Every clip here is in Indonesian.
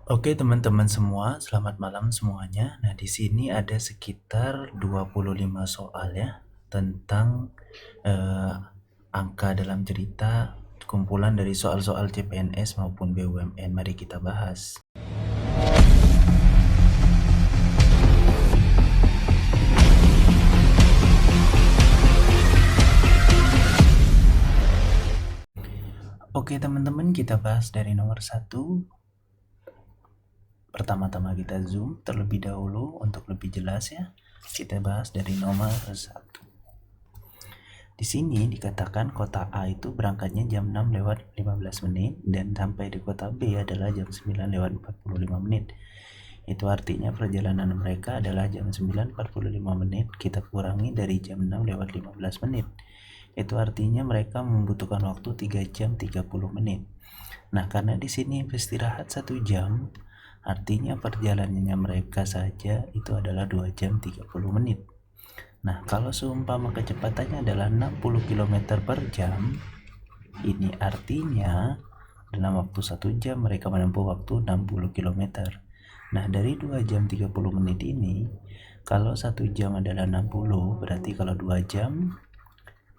Oke teman-teman semua, selamat malam semuanya. Nah, di sini ada sekitar 25 soal ya tentang eh, angka dalam cerita, kumpulan dari soal-soal CPNS maupun BUMN. Mari kita bahas. Oke teman-teman, kita bahas dari nomor 1. Pertama-tama kita zoom terlebih dahulu untuk lebih jelas ya. Kita bahas dari nomor 1. Di sini dikatakan kota A itu berangkatnya jam 6 lewat 15 menit dan sampai di kota B adalah jam 9 lewat 45 menit. Itu artinya perjalanan mereka adalah jam 9.45 menit kita kurangi dari jam 6 lewat 15 menit. Itu artinya mereka membutuhkan waktu 3 jam 30 menit. Nah, karena di sini istirahat 1 jam, artinya perjalanannya mereka saja itu adalah 2 jam 30 menit. Nah, kalau seumpama kecepatannya adalah 60 km per jam, ini artinya dalam waktu 1 jam mereka menempuh waktu 60 km. Nah, dari 2 jam 30 menit ini, kalau 1 jam adalah 60, berarti kalau 2 jam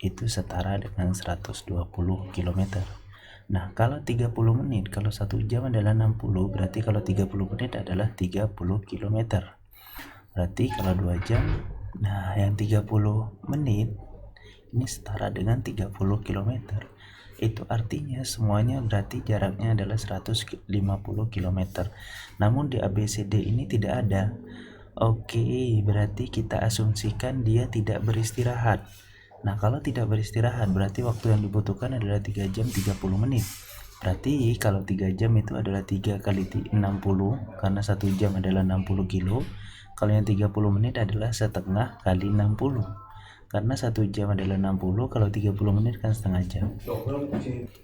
itu setara dengan 120 km. Nah, kalau 30 menit, kalau 1 jam adalah 60, berarti kalau 30 menit adalah 30 km. Berarti kalau 2 jam, nah yang 30 menit ini setara dengan 30 km. Itu artinya semuanya berarti jaraknya adalah 150 km. Namun di ABCD ini tidak ada. Oke, berarti kita asumsikan dia tidak beristirahat. Nah, kalau tidak beristirahat berarti waktu yang dibutuhkan adalah 3 jam 30 menit. Berarti kalau 3 jam itu adalah 3 kali 60 karena 1 jam adalah 60 kilo. Kalau yang 30 menit adalah setengah kali 60. Karena 1 jam adalah 60, kalau 30 menit kan setengah jam.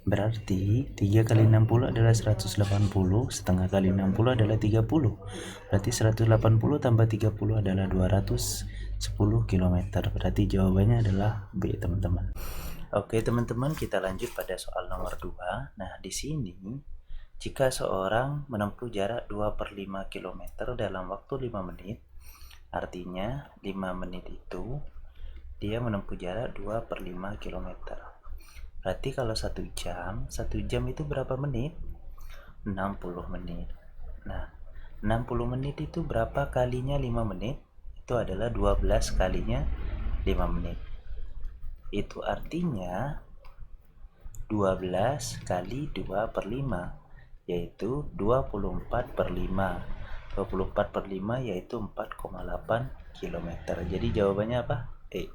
Berarti 3 kali 60 adalah 180, setengah kali 60 adalah 30. Berarti 180 tambah 30 adalah 210 km. Berarti jawabannya adalah B, teman-teman. Oke, teman-teman, kita lanjut pada soal nomor 2. Nah, di sini jika seorang menempuh jarak 2/5 km dalam waktu 5 menit, artinya 5 menit itu dia menempuh jarak 2/5 km. Berarti kalau 1 jam itu berapa menit? 60 menit. Nah, 60 menit itu berapa kalinya 5 menit? Itu adalah 12 kalinya 5 menit. Itu artinya 12 kali 2/5 yaitu 24/5. 24/5 yaitu 4,8 km. Jadi jawabannya apa? E.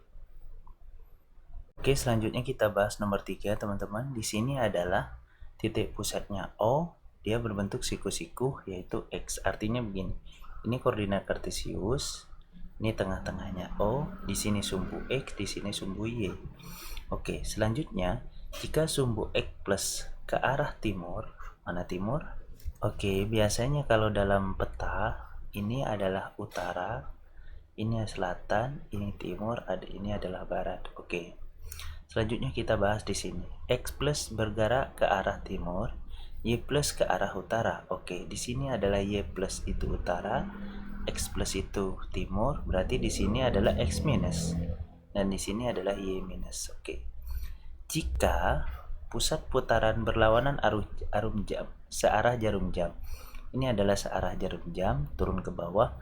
Oke, selanjutnya kita bahas nomor 3, teman-teman. Di sini adalah titik pusatnya O, dia berbentuk siku-siku yaitu X. Artinya begini. Ini koordinat kartesius, ini tengah-tengahnya O, di sini sumbu X, di sini sumbu Y. Oke, selanjutnya jika sumbu X plus ke arah timur, mana timur? Oke, biasanya kalau dalam peta ini adalah utara, ini selatan, ini timur, ini adalah barat. Oke. Selanjutnya kita bahas di sini. X plus bergerak ke arah timur, Y plus ke arah utara. Oke, di sini adalah Y plus itu utara, X plus itu timur, berarti di sini adalah X minus. Dan di sini adalah Y minus. Oke. Jika pusat putaran berlawanan arum jam, searah jarum jam. Ini adalah searah jarum jam, turun ke bawah.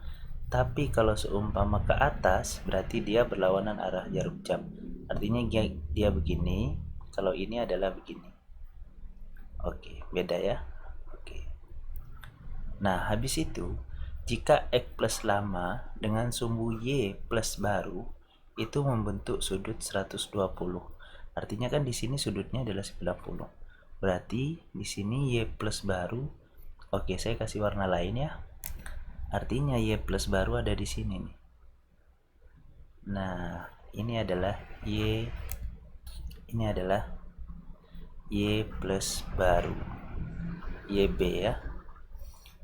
Tapi kalau seumpama ke atas, berarti dia berlawanan arah jarum jam. Artinya dia begini, kalau ini adalah begini. Oke, beda ya. Oke. Nah, habis itu, jika X plus lama dengan sumbu Y plus baru, itu membentuk sudut 120. Artinya kan di sini sudutnya adalah 90. Berarti di sini Y plus baru, oke saya kasih warna lain ya. Artinya Y plus baru ada di sini nih. Nah, ini adalah Y plus baru, YB ya.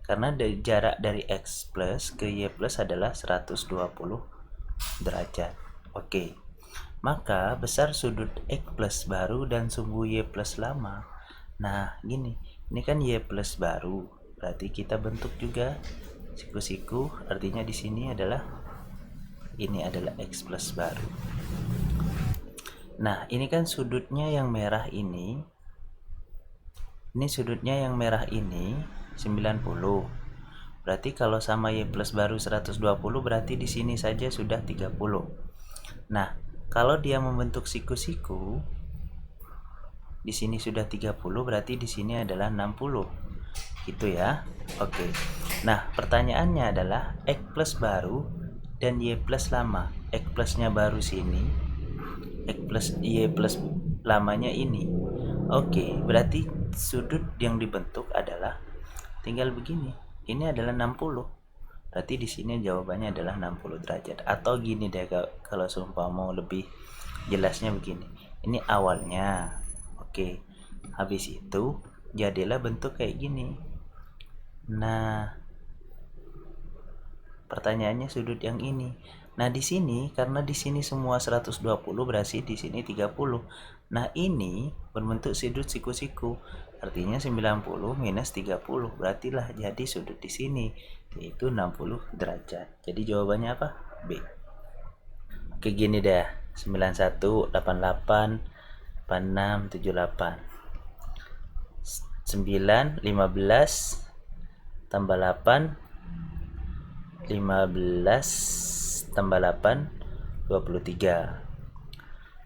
Karena dari jarak dari X plus ke Y plus adalah 120 derajat. Oke. Maka besar sudut X plus baru dan sumbu Y plus lama. Nah, gini. Ini kan Y plus baru. berarti kita bentuk juga siku-siku, artinya di sini adalah X plus baru. Nah, ini kan sudutnya yang merah ini sudutnya yang merah ini 90. Berarti kalau sama Y plus baru 120, berarti di sini saja sudah 30. Nah, kalau dia membentuk siku-siku, di sini sudah 30, berarti di sini adalah 60. Gitu ya. Oke. Nah, pertanyaannya adalah X plus baru dan Y plus lama. X plusnya baru sini, X plus Y plus lamanya ini. Oke, berarti sudut yang dibentuk adalah tinggal begini. Ini adalah 60. Berarti di sini jawabannya adalah 60 derajat. Atau gini deh, kalau sumpah mau lebih jelasnya begini. Ini awalnya. Oke. Habis itu jadilah bentuk kayak gini. Nah, pertanyaannya sudut yang ini. Nah, di sini karena di sini semua 120, berarti di sini 30. Nah, ini berbentuk sudut siku-siku. Artinya 90 minus 30, berartilah jadi sudut di sini yaitu 60 derajat. Jadi jawabannya apa? B. Oke, gini deh. 91, 88, 86, 78. 9, 15 tambah 8, 15 tambah 8, 23.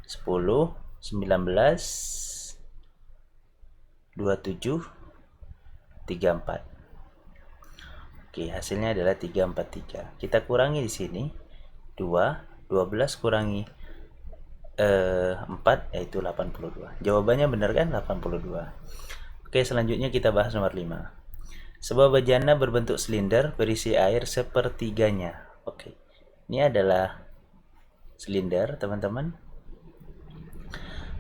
10, 19, 27, 34. Oke, hasilnya adalah 343. Kita kurangi di sini 2, 12 kurangi 4 yaitu 82. Jawabannya benar kan? 82. Oke, selanjutnya kita bahas nomor 5. Sebuah bejana berbentuk silinder berisi air sepertiganya. Oke. Ini adalah silinder, teman-teman.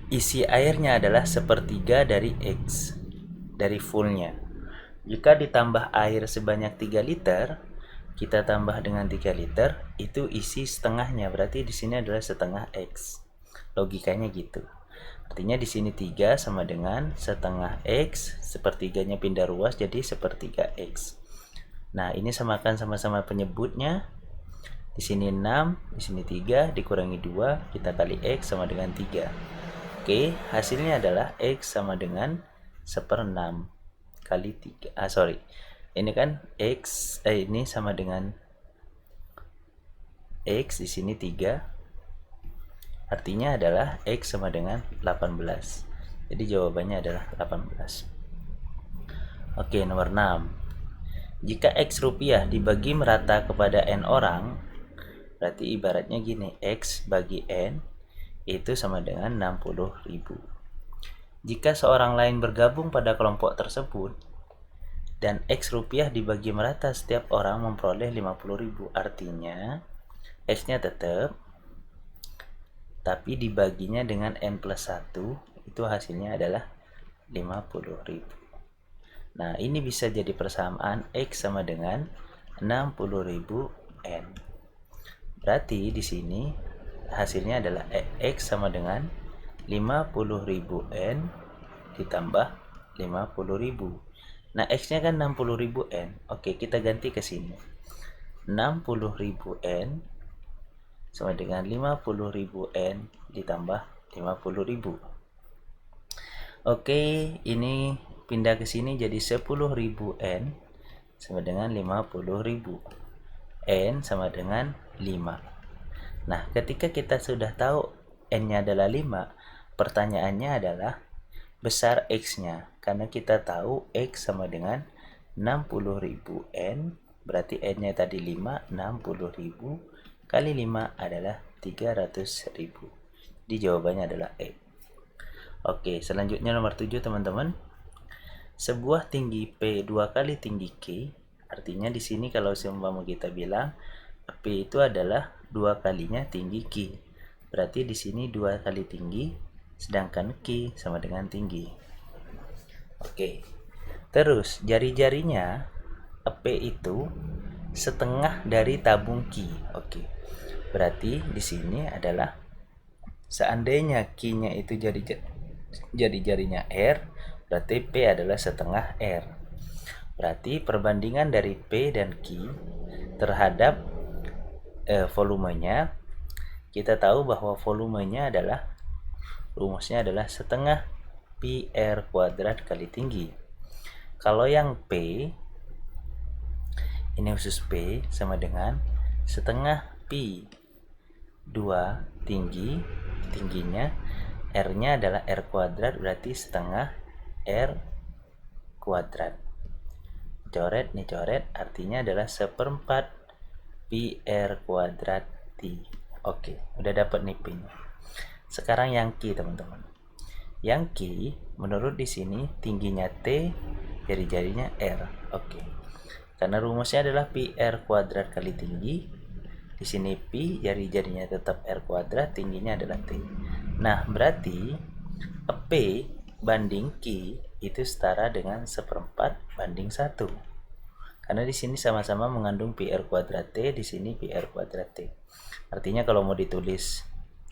Isi airnya adalah sepertiga dari X, dari fullnya. Jika ditambah air sebanyak 3 liter, kita tambah dengan 3 liter, itu isi setengahnya. Berarti di sini adalah setengah X. Logikanya gitu. Artinya di sini 3 sama dengan setengah X, sepertiganya pindah ruas jadi sepertiga X. Nah, ini samakan sama-sama penyebutnya. Di sini 6, di sini 3, dikurangi 2, kita kali X sama dengan 3. Oke, hasilnya adalah X sama dengan 1/6 kali 3. Ini kan X, ini sama dengan X, di sini 3. Artinya adalah X sama dengan 18. Jadi jawabannya adalah 18. Oke, nomor 6. Jika X rupiah dibagi merata kepada N orang, berarti ibaratnya gini, X bagi N itu sama dengan 60.000. Jika seorang lain bergabung pada kelompok tersebut dan X rupiah dibagi merata, setiap orang memperoleh 50.000. Artinya X-nya tetap, tapi dibaginya dengan N plus 1, itu hasilnya adalah 50.000. Nah, ini bisa jadi persamaan X sama dengan 60.000 N. Berarti di sini hasilnya adalah X sama dengan 50.000 N ditambah 50.000. Nah, X-nya kan 60.000 N. Oke, kita ganti ke sini. 60.000 N sama dengan 50.000 N ditambah 50.000. Oke, ini pindah ke sini jadi 10.000 N sama dengan 50.000. N sama dengan 5. Nah, ketika kita sudah tahu N-nya adalah 5, pertanyaannya adalah besar X-nya. Karena kita tahu X sama dengan 60.000 N, berarti N-nya tadi 5, 60.000 kali 5 adalah 300.000. Jadi jawabannya adalah E. Oke, selanjutnya nomor 7, teman-teman. Sebuah tinggi P 2 kali tinggi Q, artinya di sini kalau seumpama kita bilang P itu adalah 2 kalinya tinggi Q. Berarti di sini 2 kali tinggi, sedangkan Q sama dengan tinggi. Oke. Terus jari-jarinya P itu setengah dari tabung Q. Oke. Berarti di sini adalah seandainya Q-nya itu jari-jarinya R, berarti P adalah setengah R. Berarti perbandingan dari P dan Q terhadap volumenya, kita tahu bahwa volumenya adalah, rumusnya adalah setengah pi R kuadrat kali tinggi. Kalau yang P, ini khusus P, sama dengan setengah pi 2 tingginya, R-nya adalah R kuadrat, berarti setengah R kuadrat. Coret nih, coret, artinya adalah seperempat pi R kuadrat T. Oke, udah dapat nih P-nya. Sekarang yang Q, teman-teman. Yang Q, menurut di sini tingginya T, jari-jarinya R. Oke. Karena rumusnya adalah pi R kuadrat kali tinggi. Di sini pi, jari-jarinya tetap R kuadrat, tingginya adalah T. Nah, berarti P banding Q itu setara dengan seperempat banding 1. Karena di sini sama-sama mengandung pi R kuadrat T, di sini pi R kuadrat T. Artinya kalau mau ditulis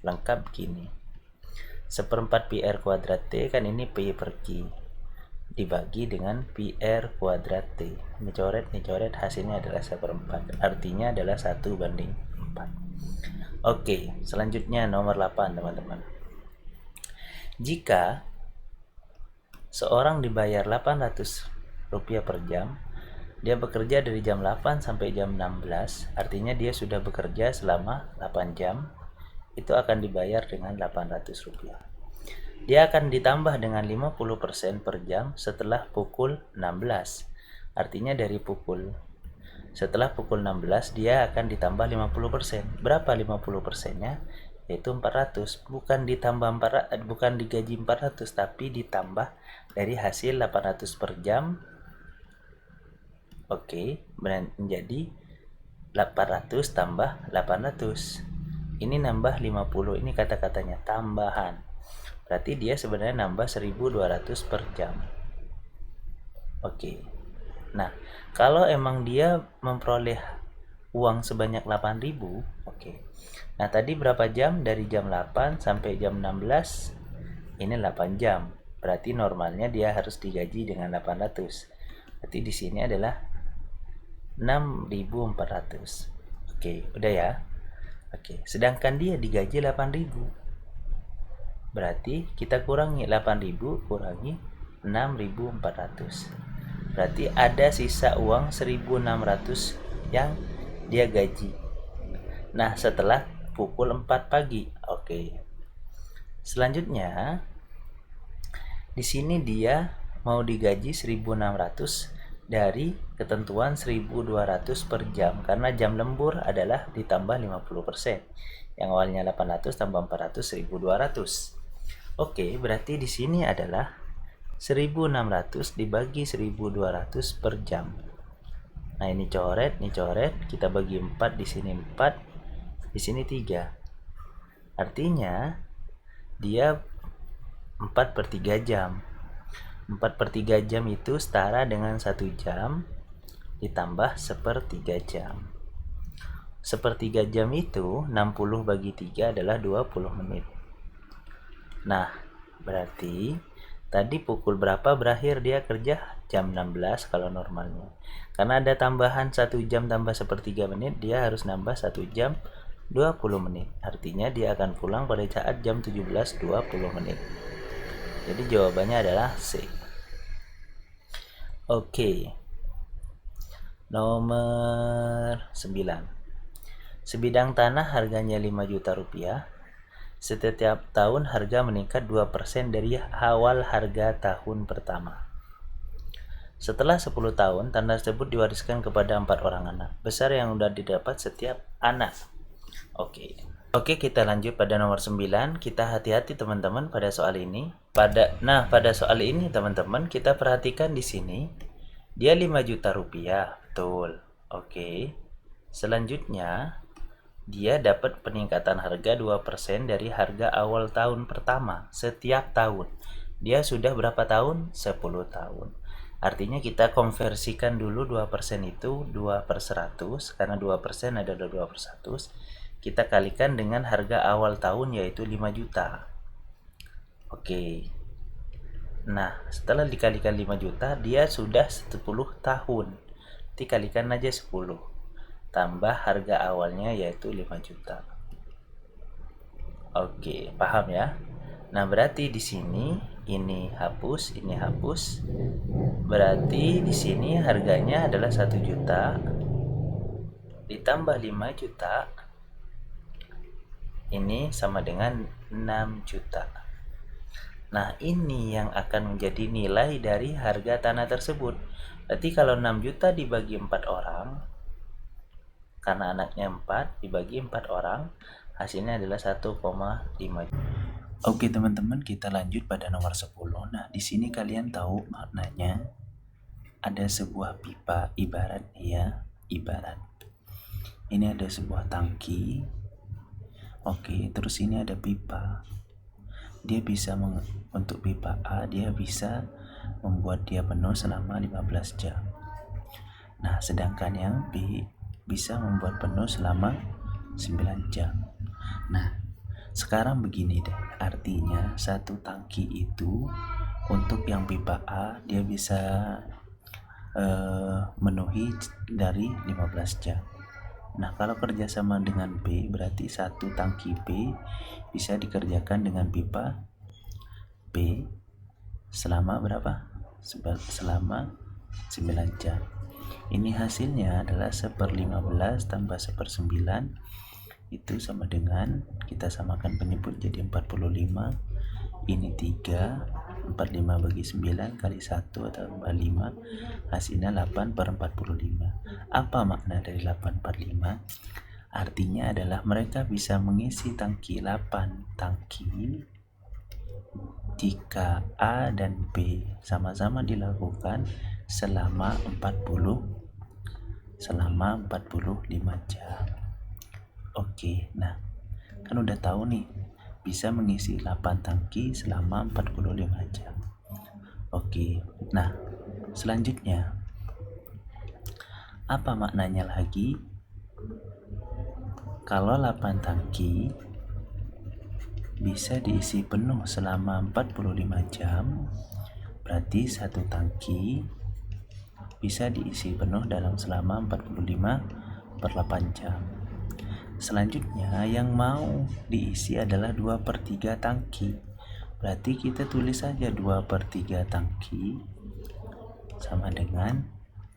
lengkap gini. Seperempat pi R kuadrat T, kan ini pi per Q, dibagi dengan pi R kuadrat T. Ini coret, hasilnya adalah seperempat. Artinya adalah 1 banding 4. Oke, selanjutnya nomor 8, teman-teman. Jika seorang dibayar Rp800 per jam, dia bekerja dari jam 8 sampai jam 16, artinya dia sudah bekerja selama 8 jam, itu akan dibayar dengan Rp800. Dia akan ditambah dengan 50% per jam setelah pukul 16. Artinya setelah pukul 16 dia akan ditambah 50%. Berapa 50%-nya? Yaitu 400. Bukan digaji 400, tapi ditambah dari hasil 800 per jam. Oke, menjadi 800 tambah 800. Ini nambah 50, ini kata-katanya tambahan. Berarti dia sebenarnya nambah 1.200 per jam. Oke. Nah, kalau emang dia memperoleh uang sebanyak 8.000, oke. Nah, tadi berapa jam? Dari jam 8 sampai jam 16. Ini 8 jam. Berarti normalnya dia harus digaji dengan 800. Berarti di sini adalah 6.400. Oke, udah ya. Oke, sedangkan dia digaji 8.000. Berarti kita kurangi 8.000 kurangi 6.400. Berarti ada sisa uang 1.600 yang dia gaji. Nah, setelah pukul 4 pagi. Oke. Selanjutnya di sini dia mau digaji 1.600 dari ketentuan 1.200 per jam, karena jam lembur adalah ditambah 50%. Yang awalnya 800 tambah 400, 1.200. Oke, berarti di sini adalah 1.600 dibagi 1.200 per jam. Nah, ini coret, kita bagi 4, di sini 4, di sini 3. Artinya dia 4 per 3 jam. 4 per 3 jam itu setara dengan 1 jam ditambah 1/3 jam. 1/3 jam itu 60 bagi 3 adalah 20 menit. Nah, berarti tadi pukul berapa berakhir dia kerja? Jam 16 kalau normalnya. Karena ada tambahan 1 jam tambah 1/3 menit, dia harus nambah 1 jam 20 menit. Artinya dia akan pulang pada saat jam 17.20 menit. Jadi jawabannya adalah C. Oke. Nomor 9. Sebidang tanah harganya 5 juta rupiah. Setiap tahun harga meningkat 2% dari awal harga tahun pertama. Setelah 10 tahun, tanah tersebut diwariskan kepada 4 orang anak. Besar yang sudah didapat setiap anak. Oke, kita lanjut pada nomor 9. Kita hati-hati teman-teman pada soal ini. Pada soal ini teman-teman, kita perhatikan di sini. Dia 5 juta rupiah, betul. Oke. Selanjutnya, dia dapat peningkatan harga 2% dari harga awal tahun pertama setiap tahun. Dia sudah berapa tahun? 10 tahun. Artinya kita konversikan dulu 2% itu 2/100, karena 2% adalah 2/100. Kita kalikan dengan harga awal tahun yaitu 5 juta. Oke. Nah, setelah dikalikan 5 juta, dia sudah 10 tahun. Dikalikan aja 10. Tambah harga awalnya yaitu 5 juta. Oke, paham ya? Nah, berarti di sini ini hapus, ini hapus. Berarti di sini harganya adalah 1 juta ditambah 5 juta. Ini sama dengan 6 juta. Nah, ini yang akan menjadi nilai dari harga tanah tersebut. Berarti kalau 6 juta dibagi 4 orang, karena anaknya 4, dibagi 4 orang, hasilnya adalah 1,5 juta. Oke teman-teman, kita lanjut pada nomor 10. Nah, di sini kalian tahu maknanya. Ada sebuah pipa, ibarat. Ini ada sebuah tangki. Oke, terus ini ada pipa. Dia bisa untuk pipa A, dia bisa membuat dia penuh selama 15 jam. Nah, sedangkan yang B bisa membuat penuh selama 9 jam. Nah, sekarang begini deh, artinya satu tangki itu untuk yang pipa A dia bisa memenuhi dari 15 jam. Nah, kalau kerjasama dengan B, berarti satu tangki B bisa dikerjakan dengan pipa B selama berapa? Selama 9 jam. Ini hasilnya adalah 1/15 tambah 1/9, itu sama dengan, kita samakan penyebut jadi 45. Ini 3, 45 bagi 9 kali 1 atau 45, hasilnya 8/45. Apa makna dari 8/45? Artinya adalah mereka bisa mengisi tangki 8 tangki jika A dan B sama-sama dilakukan selama 45 jam. Oke, nah kan udah tahu nih, bisa mengisi 8 tangki selama 45 jam. Oke, nah selanjutnya apa maknanya lagi? Kalau 8 tangki bisa diisi penuh selama 45 jam, berarti satu tangki bisa diisi penuh dalam selama 45/8 jam. Selanjutnya yang mau diisi adalah 2/3 tangki. Berarti kita tulis saja 2/3 tangki sama dengan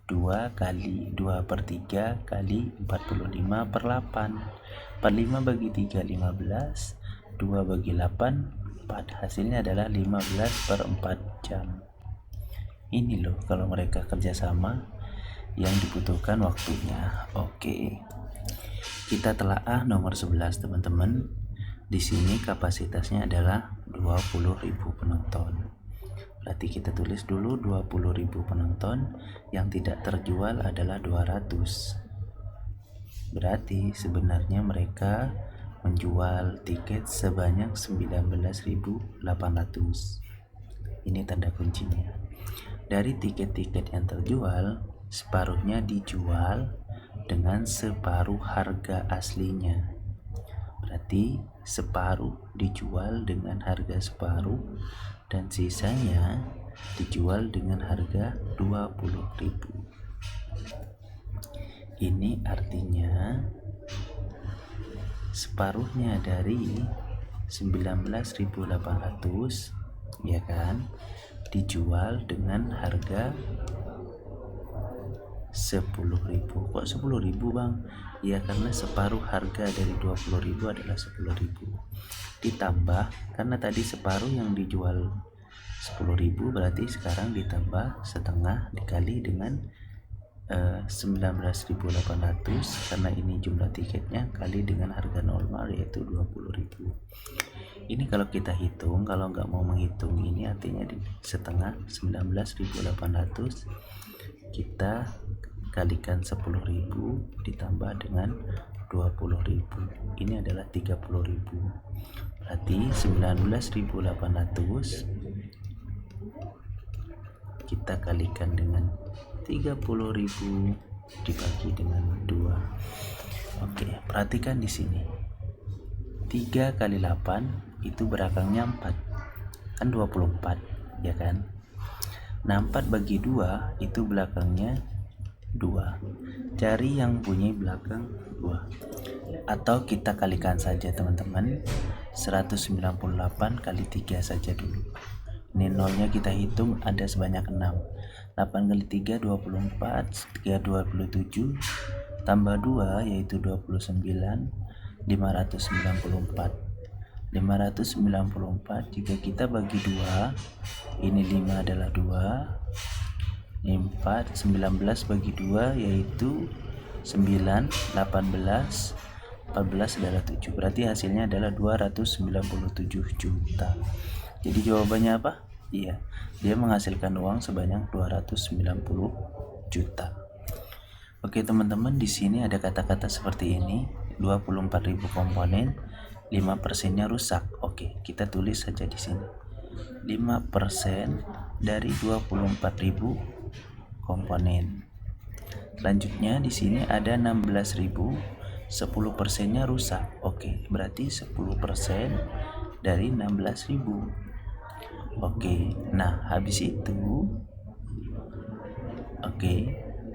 2 kali 2/3 kali 45/8. 45 bagi 3 15, 2 bagi 8 4, hasilnya adalah 15/4 jam. Ini loh kalau mereka kerjasama yang dibutuhkan waktunya. Oke, kita telaah nomor 11 teman-teman. Di sini kapasitasnya adalah 20.000 penonton. Berarti kita tulis dulu 20.000 penonton, yang tidak terjual adalah 200. Berarti sebenarnya mereka menjual tiket sebanyak 19.800. Ini tanda kuncinya. Dari tiket-tiket yang terjual, separuhnya dijual dengan separuh harga aslinya. Berarti separuh dijual dengan harga separuh dan sisanya dijual dengan harga 20.000. Ini artinya separuhnya dari 19.800, ya kan, dijual dengan harga 10.000. Kok 10.000 bang? Ya karena separuh harga dari 20.000 adalah 10.000, ditambah karena tadi separuh yang dijual 10.000, berarti sekarang ditambah setengah dikali dengan 19.800, karena ini jumlah tiketnya, kali dengan harga normal yaitu 20.000. Ini kalau kita hitung, kalau nggak mau menghitung ini artinya setengah 19.800 kita kalikan 10.000 ditambah dengan 20.000, ini adalah 30.000. Berarti 19.800 kita kalikan dengan 30.000 dibagi dengan 2. Oke, perhatikan di sini. 3 kali 8 itu berakangnya 4. Kan 24. ya kan? Nah, 4 bagi 2 itu belakangnya 2. Cari yang punya belakang 2. Atau kita kalikan saja teman-teman. 198 kali 3 saja dulu. Ini nolnya kita hitung ada sebanyak 6. 8 kali 3 24, 3 27, tambah 2 yaitu 29, 594. 594 jika kita bagi 2, ini 5 adalah 2, ini 4, 19 bagi 2 yaitu 9, 18, 14 adalah 7. Berarti hasilnya adalah 297 juta. Jadi jawabannya apa? Iya, dia menghasilkan uang sebanyak 290 juta. Oke teman-teman, di sini ada kata-kata seperti ini, 24.000 komponen, 5%-nya rusak. Oke, kita tulis saja di sini. 5% dari 24.000 komponen. Selanjutnya di sini ada 16.000, 10%-nya rusak. Oke, berarti 10% dari 16.000. Oke, nah habis itu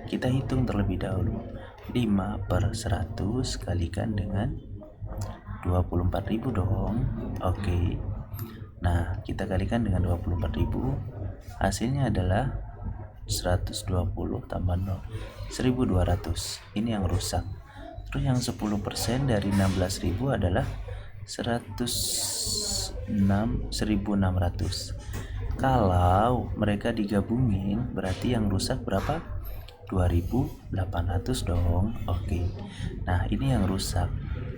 kita hitung terlebih dahulu. 5 per 100 kalikan dengan 24.000 dong. Oke. Nah, kita kalikan dengan 24.000, hasilnya adalah 120 tambah 0, 1.200. Ini yang rusak. Terus yang 10% dari 16.000 adalah 106.600. Kalau mereka digabungin berarti yang rusak berapa? 2.800 dong. Oke. Nah, ini yang rusak.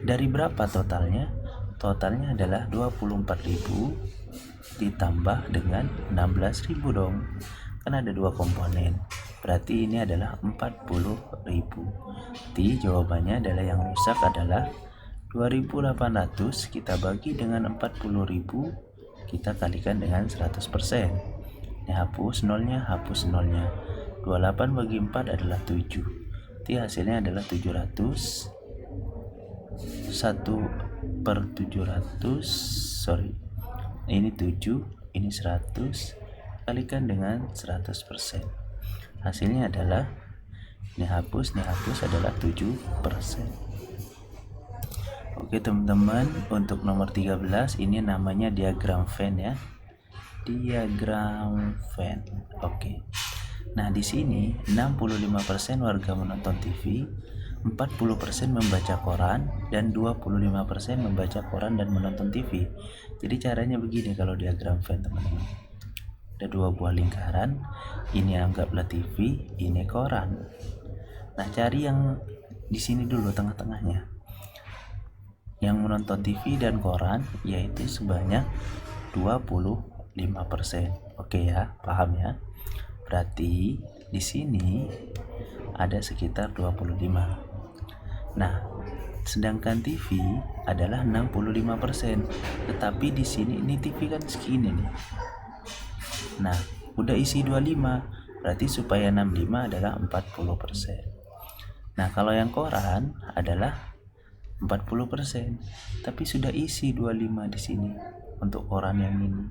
Dari berapa totalnya? Totalnya adalah 24.000 ditambah dengan 16.000 dong. Kan ada 2 komponen. Berarti ini adalah 40.000. Jadi jawabannya adalah yang rusak adalah 2.800 kita bagi dengan 40.000, kita kalikan dengan 100%. Ini hapus nolnya, hapus nolnya. 28 bagi 4 adalah 7. Jadi hasilnya adalah 700. 1 per 700, ini 7, ini 100, kalikan dengan 100%. Hasilnya adalah, ini hapus adalah 7%. Oke teman-teman, untuk nomor 13 ini namanya diagram Venn ya. Diagram Venn. Oke. Nah, di sini 65% warga menonton TV, 40% membaca koran, dan 25% membaca koran dan menonton TV. Jadi caranya begini kalau diagram Venn teman-teman. Ada 2 buah lingkaran, ini anggaplah TV, ini koran. Nah, cari yang di sini dulu tengah-tengahnya. Yang menonton TV dan koran yaitu sebanyak 25%. Oke ya, paham ya? Berarti di sini ada sekitar 25. Nah, sedangkan TV adalah 65%. Tetapi di sini ini TV kan segini nih. Nah, udah isi 25. Berarti supaya 65 adalah 40%. Nah, kalau yang koran adalah 40%. Tapi sudah isi 25 di sini untuk koran yang ini.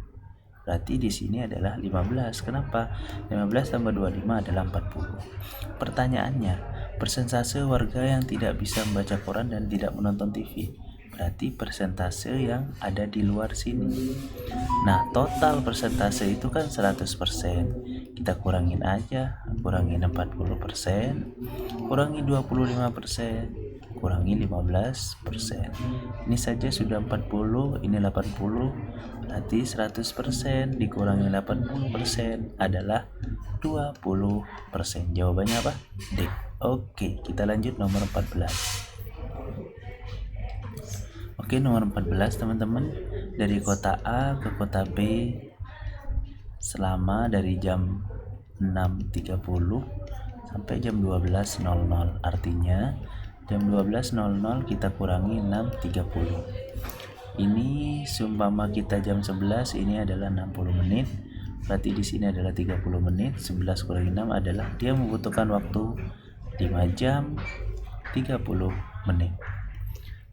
Berarti di sini adalah 15. Kenapa? 15 tambah 25 adalah 40. Pertanyaannya, persentase warga yang tidak bisa membaca koran dan tidak menonton TV. Berarti persentase yang ada di luar sini. Nah, total persentase itu kan 100%. Kita kurangin aja, kurangin 40%, kurangi 25%, kurangi 15%. Ini saja sudah 40, ini 80. Berarti 100% dikurangi 80% adalah 20%. Jawabannya apa? D. Oke, kita lanjut nomor 14. Oke, nomor 14 teman-teman. Dari kota A ke kota B selama dari jam 6.30 sampai jam 12.00. Artinya jam 12.00 kita kurangi 6.30. Ini seumpama kita jam 11, ini adalah 60 menit. Berarti di sini adalah 30 menit. 11 kurangi 6 adalah dia membutuhkan waktu 5 jam 30 menit.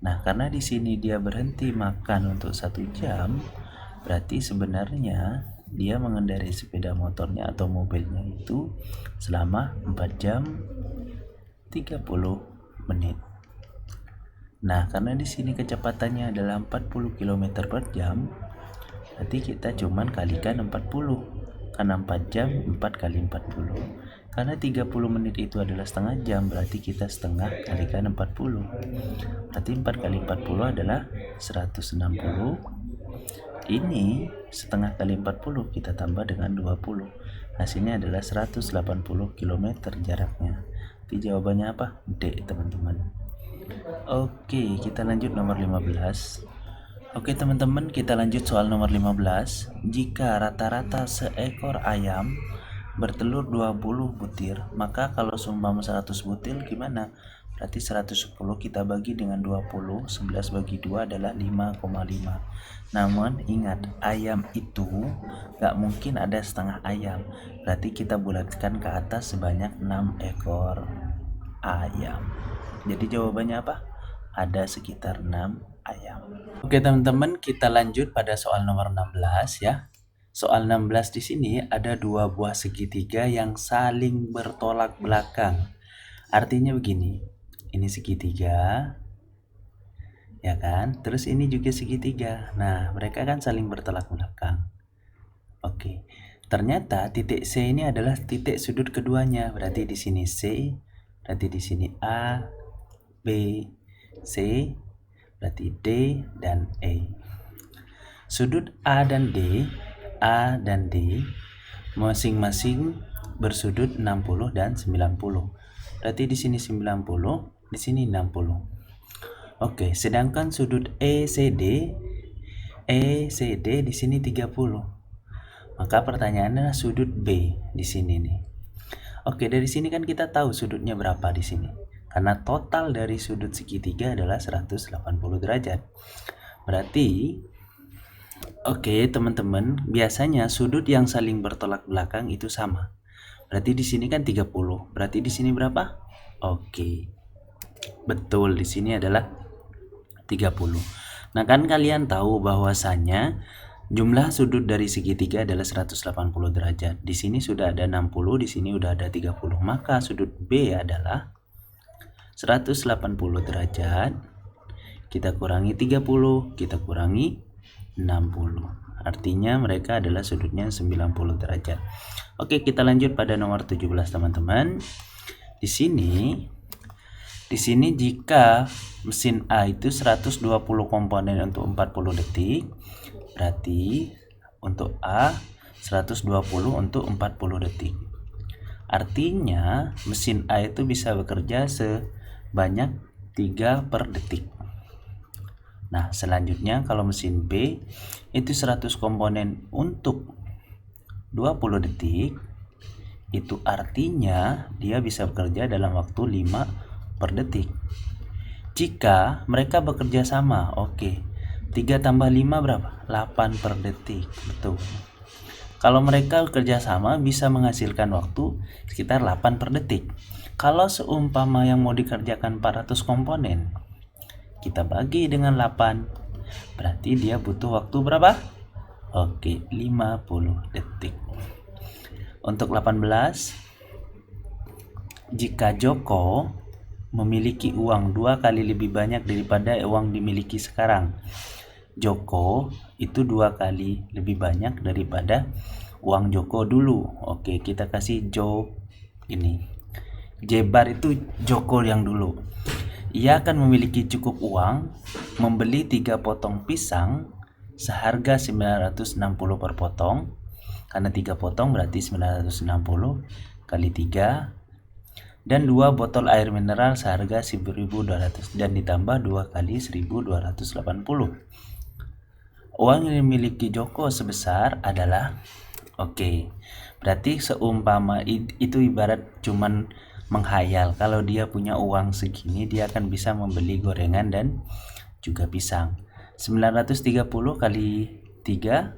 Nah, karena di sini dia berhenti makan untuk 1 jam, berarti sebenarnya dia mengendarai sepeda motornya atau mobilnya itu selama 4 jam 30 menit. Nah, karena di sini kecepatannya adalah 40 km per jam, berarti kita cuman kalikan 40. Karena 4 jam 4 kali 40. Karena 30 menit itu adalah setengah jam, berarti kita setengah kalikan 40. Berarti 4 kali 40 adalah 160. Ini setengah kali 40 kita tambah dengan 20. Hasilnya adalah 180 km jaraknya. Jadi jawabannya apa? D, teman-teman. Oke, kita lanjut nomor 15. Oke teman-teman, kita lanjut soal nomor 15. Jika rata-rata seekor ayam bertelur 20 butir, maka kalau seumpama 100 butir gimana? Berarti 110 kita bagi dengan 20, 11 bagi 2 adalah 5,5. Namun ingat, ayam itu gak mungkin ada setengah ayam. Berarti kita bulatkan ke atas sebanyak 6 ekor ayam. Jadi jawabannya apa? Ada sekitar 6 ayam. Oke teman-teman, kita lanjut pada soal nomor 16 ya. Soal 16 di sini ada dua buah segitiga yang saling bertolak belakang. Artinya begini, ini segitiga, ya kan? Terus ini juga segitiga. Nah, mereka kan saling bertolak belakang. Oke, ternyata titik C ini adalah titik sudut keduanya. Berarti di sini C, berarti di sini A, B, C, berarti D dan E. Sudut A dan D masing-masing bersudut 60 dan 90. Berarti di sini 90, di sini 60. Oke, sedangkan sudut ECD di sini 30. Maka pertanyaannya sudut B di sini nih. Oke, dari sini kan kita tahu sudutnya berapa di sini. Karena total dari sudut segitiga adalah 180 derajat. Berarti oke, teman-teman, biasanya sudut yang saling bertolak belakang itu sama. Berarti di sini kan 30. Berarti di sini berapa? Oke. Betul, di sini adalah 30. Nah, kan kalian tahu bahwasannya jumlah sudut dari segitiga adalah 180 derajat. Di sini sudah ada 60, di sini udah ada 30. Maka sudut B adalah 180 derajat. Kita kurangi 30, kita kurangi 60. Artinya mereka adalah sudutnya 90 derajat. Oke, kita lanjut pada nomor 17 teman-teman. Di sini jika mesin A itu 120 komponen untuk 40 detik, berarti untuk A 120 untuk 40 detik. Artinya mesin A itu bisa bekerja sebanyak 3 per detik. Nah, selanjutnya kalau mesin B itu 100 komponen untuk 20 detik, itu artinya dia bisa bekerja dalam waktu 5 per detik. Jika mereka bekerja sama, oke. 3 tambah 5 berapa? 8 per detik. Betul. Kalau mereka bekerja sama bisa menghasilkan waktu sekitar 8 per detik. Kalau seumpama yang mau dikerjakan 400 komponen, kita bagi dengan 8, berarti dia butuh waktu berapa? Oke, 50 detik. Untuk 18, jika Joko memiliki uang 2 kali lebih banyak daripada uang dimiliki sekarang, Joko itu 2 kali lebih banyak daripada uang Joko dulu. Oke, kita kasih ini. Jebar itu Joko yang dulu. Ia akan memiliki cukup uang membeli 3 potong pisang seharga 960 per potong. Karena 3 potong berarti 960 kali 3. Dan 2 botol air mineral seharga 1.200 dan ditambah 2 kali 1.280. Uang yang dimiliki Joko sebesar adalah, oke, berarti seumpama itu ibarat cuman menghayal. Kalau dia punya uang segini, dia akan bisa membeli gorengan dan juga pisang. 930 kali 3,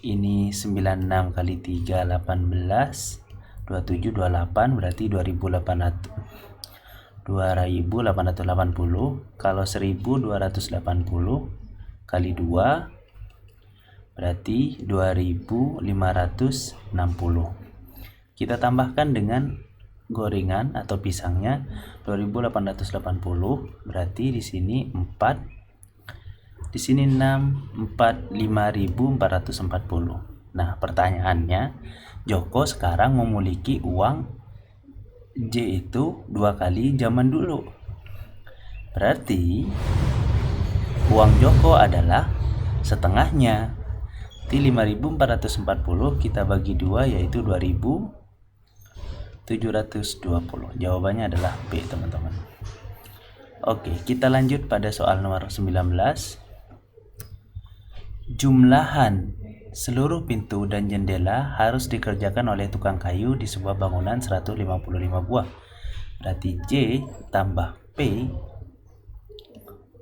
ini 96 kali 3, 18, 27, 28, berarti 2880. Kalau 1280 kali 2, berarti 2560. Kita tambahkan dengan gorengan atau pisangnya 2880, berarti di sini 4, di sini 6, 4, 5440. Nah, pertanyaannya, Joko sekarang memiliki uang J itu 2 kali zaman dulu. Berarti uang Joko adalah setengahnya. Di 5440 kita bagi 2 yaitu 2720. Jawabannya adalah B, teman-teman. Oke, kita lanjut pada soal nomor 19. Jumlahan seluruh pintu dan jendela harus dikerjakan oleh tukang kayu di sebuah bangunan 155 buah. Berarti J tambah P.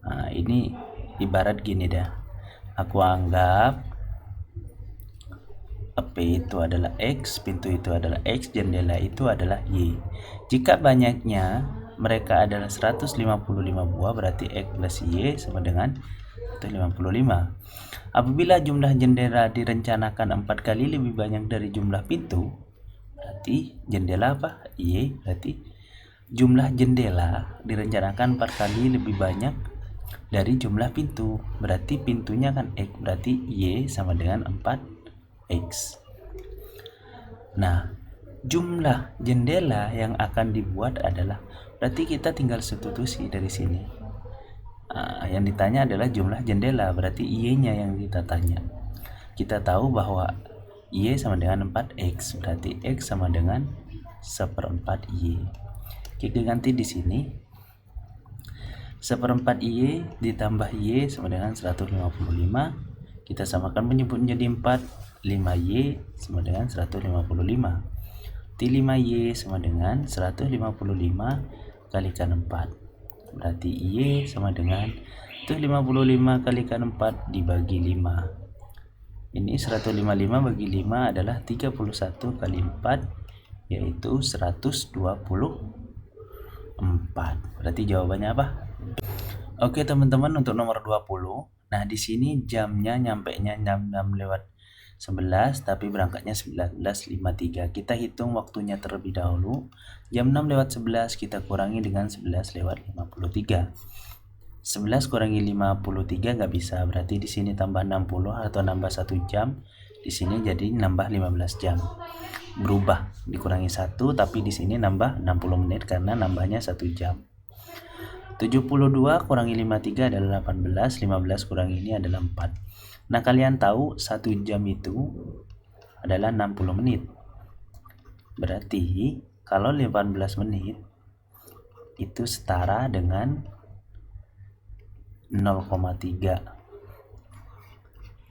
Nah, ini ibarat gini dah. Aku anggap P itu adalah X, pintu itu adalah X, jendela itu adalah Y. Jika banyaknya mereka adalah 155 buah, berarti X plus Y sama dengan 155. Apabila jumlah jendela direncanakan 4 kali lebih banyak dari jumlah pintu, berarti jendela apa? Y. Berarti jumlah jendela direncanakan 4 kali lebih banyak dari jumlah pintu, berarti pintunya kan X, berarti Y sama dengan 4X. Nah, jumlah jendela yang akan dibuat adalah, berarti kita tinggal substitusi dari sini. Yang ditanya adalah jumlah jendela, berarti Y-nya yang kita tanya. Kita tahu bahwa Y sama dengan 4X, berarti X sama dengan 1/4 Y. Kita ganti di sini. 1/4 Y ditambah Y sama dengan 155. Kita samakan menyebut menjadi 4. 5Y sama dengan 155. T5Y sama dengan 155 kalikan 4. Berarti Y sama dengan 155 kalikan 4 dibagi 5. Ini 155 bagi 5 adalah 31 kali 4, yaitu 124. Berarti jawabannya apa? Oke, teman-teman, untuk nomor 20. Nah, di sini jamnya nyampainya jam 6 lewat 11, tapi berangkatnya 19.53. Kita hitung waktunya terlebih dahulu. Jam 6 lewat 11 kita kurangi dengan 11 lewat 53. 11 kurangi 53 nggak bisa, berarti di sini tambah 60 atau nambah 1 jam. Di sini jadi nambah 15 jam. Berubah, dikurangi 1, tapi di sini nambah 60 menit karena nambahnya 1 jam. 72 kurangi 53 adalah 18, 15 kurangi ini adalah 4. Nah, kalian tahu 1 jam itu adalah 60 menit. Berarti kalau 18 menit itu setara dengan 0,3.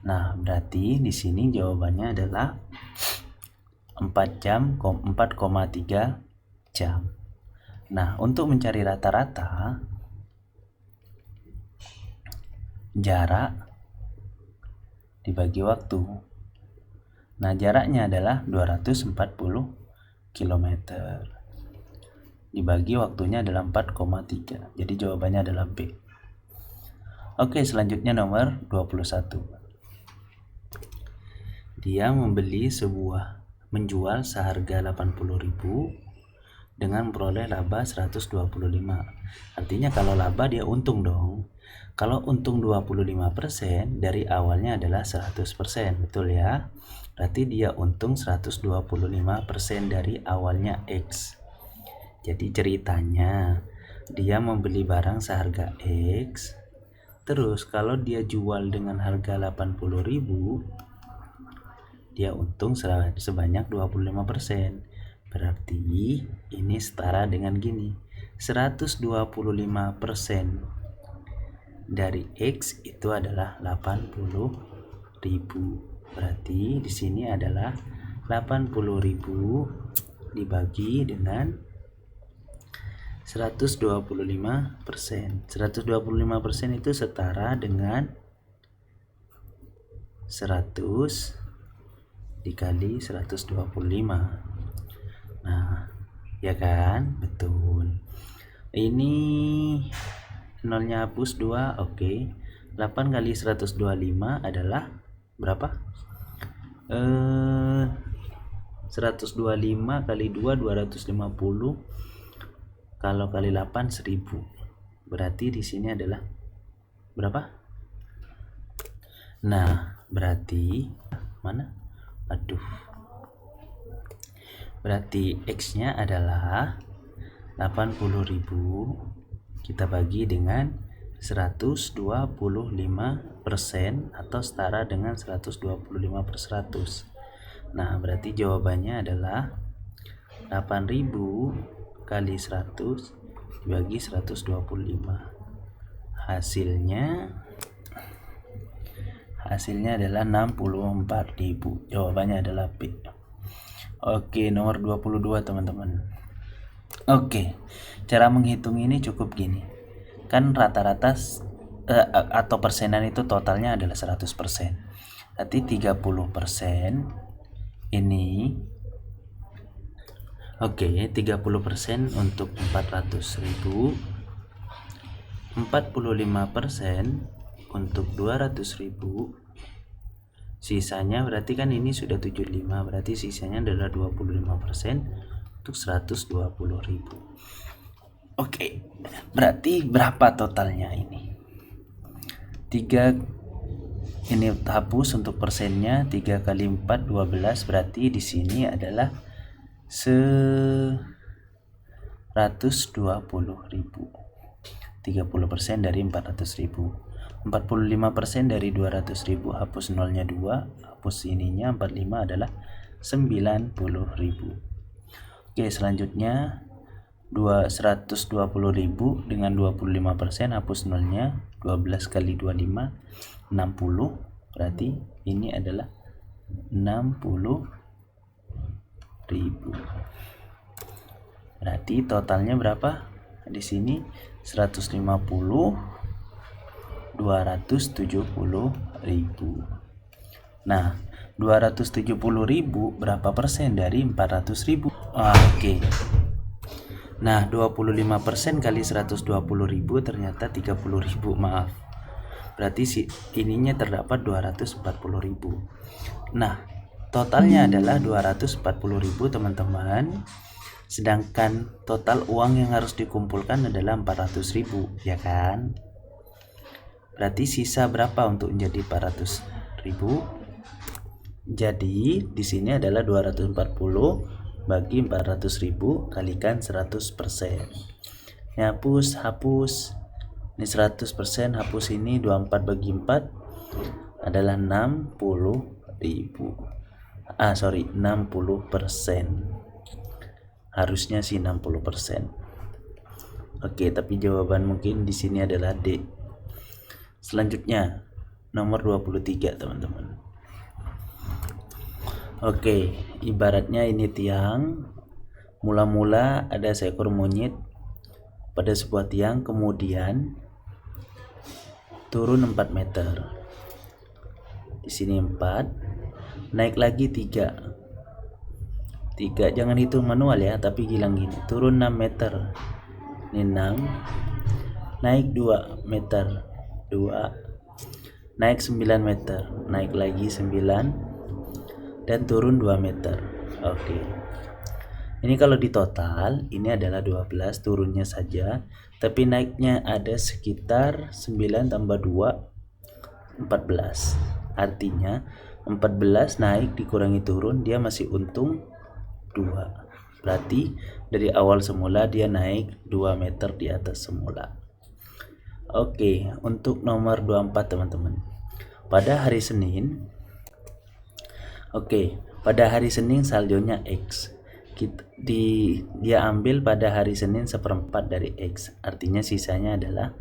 Nah, berarti di sini jawabannya adalah 4,3 jam. Nah, untuk mencari rata-rata jarak dibagi waktu. Nah, jaraknya adalah 240 km. Dibagi waktunya adalah 4,3. Jadi jawabannya adalah B. Oke, selanjutnya nomor 21. Dia menjual seharga 80.000 dengan memperoleh laba 125. Artinya kalau laba dia untung dong. Kalau untung 25%, dari awalnya adalah 100%, betul ya? Berarti dia untung 125% dari awalnya X. Jadi ceritanya dia membeli barang seharga X. Terus kalau dia jual dengan harga 80.000, dia untung sebanyak 25%. Berarti ini setara dengan gini. 125% dari X itu adalah 80.000. Berarti di sini adalah 80.000 dibagi dengan 125%. 125% itu setara dengan 100 dikali 125. Nah, ya kan? Betul. Ini nolnya hapus 2, oke. 8 kali 125 adalah berapa? 125 kali 2 250, kalau kali 8 1000. Berarti di sini adalah berapa? Nah, berarti mana? Aduh. Berarti X-nya adalah 80.000 kita bagi dengan 125% atau setara dengan 125/100. Nah, berarti jawabannya adalah 8.000 kali 100 dibagi 125. Hasilnya adalah 64.000. Jawabannya adalah B. Oke, nomor 22 teman-teman. Oke, cara menghitung ini cukup gini. Kan rata-rata atau persenan itu totalnya adalah 100%. Berarti 30% ini, oke, 30% untuk 400.000, 45% untuk 200.000, sisanya berarti kan ini sudah 75, berarti sisanya adalah 25% untuk 120.000. Oke, berarti berapa totalnya ini? 3 ini hapus untuk persennya, 3 kali 4 12, berarti di sini adalah 120.000. 30% dari 400.000. 45% dari 200.000, hapus nolnya 2, hapus ininya 45 adalah 90.000. Oke, selanjutnya 120.000 dengan 25%, hapus nolnya, 12 kali 25 60, berarti ini adalah 60.000. Berarti totalnya berapa? Di sini 150, 270.000. Nah, 270.000 berapa persen dari 400.000? Oke. Nah, 25% kali 120.000 ternyata 30.000, maaf. Berarti ininya terdapat 240.000. Nah, totalnya adalah 240.000 teman-teman. Sedangkan total uang yang harus dikumpulkan adalah 400.000, ya kan? Berarti sisa berapa untuk menjadi 400.000? Jadi di sini adalah 240 bagi 400.000 kalikan 100%. Ini hapus. Ini 100%, hapus ini, 24 bagi 4 adalah 60.000. 60%. Harusnya sih 60%. Oke, tapi jawaban mungkin di sini adalah D. Selanjutnya nomor 23 teman-teman. Oke, ibaratnya ini tiang. Mula-mula ada seekor monyet pada sebuah tiang, kemudian turun 4 meter. Di sini 4, naik lagi 3. Jangan hitung manual ya, tapi bilang gini, turun 6 meter. Ini 6, naik 2 meter, 2, naik 9 meter, naik lagi 9, dan turun 2 meter. Oke. Ini kalau di total ini adalah 12 turunnya saja, tapi naiknya ada sekitar 9 tambah 2 14. Artinya 14 naik dikurangi turun, dia masih untung 2. Berarti dari awal semula dia naik 2 meter di atas semula. Oke, untuk nomor 24 teman-teman. Pada hari Senin, pada hari Senin saldonya X. Dia ambil pada hari Senin 1/4 dari X. Artinya sisanya adalah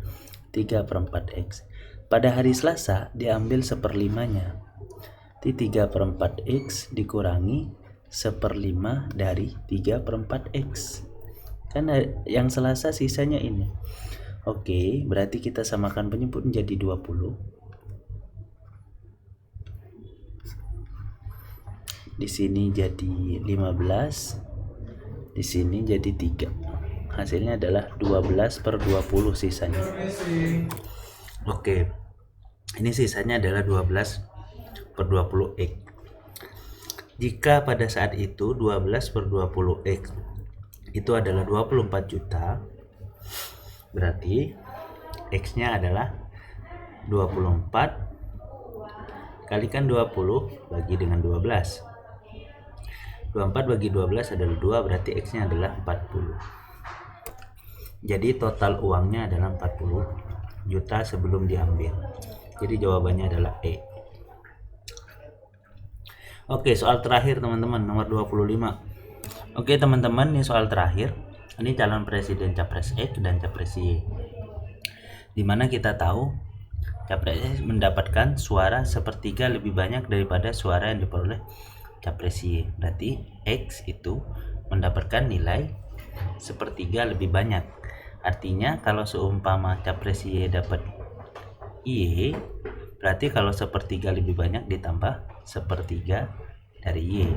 3/4 X. Pada hari Selasa dia ambil 1/5-nya. 3/4 X dikurangi 1/5 dari 3/4 X. Kan yang Selasa sisanya ini. Oke, berarti kita samakan penyebut menjadi 20. Di sini jadi 15, di sini jadi 3. Hasilnya adalah 12/20 sisanya. Oke, ini sisanya adalah 12/20. per 20X. Jika pada saat itu 12 per 20X itu adalah 24 juta, berarti X-nya adalah 24 kalikan 20 bagi dengan 12. 24 bagi 12 adalah 2, berarti X-nya adalah 40. Jadi total uangnya adalah 40 juta sebelum diambil. Jadi jawabannya adalah E. Oke, soal terakhir teman-teman, nomor 25. Oke teman-teman, ini soal terakhir. Ini calon presiden capres X dan capres Y. Dimana kita tahu capres X mendapatkan suara sepertiga lebih banyak daripada suara yang diperoleh capres Y. Berarti X itu mendapatkan nilai sepertiga lebih banyak. Artinya kalau seumpama capres Y dapat Y, berarti kalau sepertiga lebih banyak ditambah sepertiga dari Y,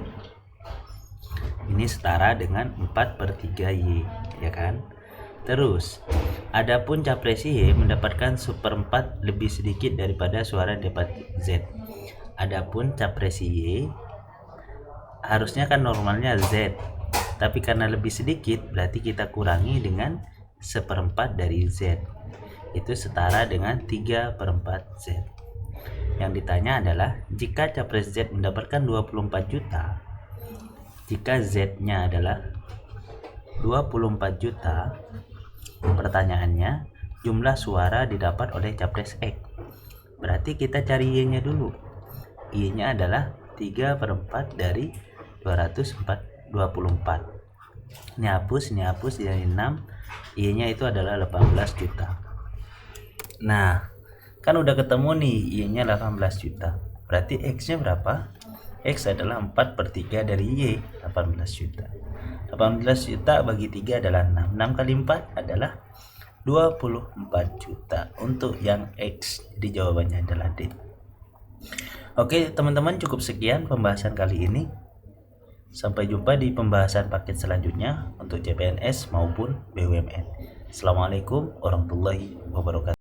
ini setara dengan 4/3Y, ya kan? Terus, adapun capres Y mendapatkan 1/4 lebih sedikit daripada suara yang dapat Z. Adapun capres Y harusnya kan normalnya Z, tapi karena lebih sedikit berarti kita kurangi dengan 1/4 dari Z. Itu setara dengan 3/4 Z. Yang ditanya adalah jika capres Z mendapatkan 24 juta, jika Z-nya adalah 24 juta, pertanyaannya jumlah suara didapat oleh capres X. Berarti kita cari Y-nya dulu. Y-nya adalah 3/4 dari 224. Ini hapus jadi 6. Y-nya itu adalah 18 juta. Nah, kan udah ketemu nih Y-nya 18 juta. Berarti X-nya berapa? X adalah 4/3 dari Y, 18 juta. 18 juta bagi 3 adalah 6. 6 kali 4 adalah 24 juta untuk yang X. Jadi jawabannya adalah D. Oke teman-teman, cukup sekian pembahasan kali ini. Sampai jumpa di pembahasan paket selanjutnya untuk CPNS maupun BUMN. Assalamualaikum warahmatullahi wabarakatuh.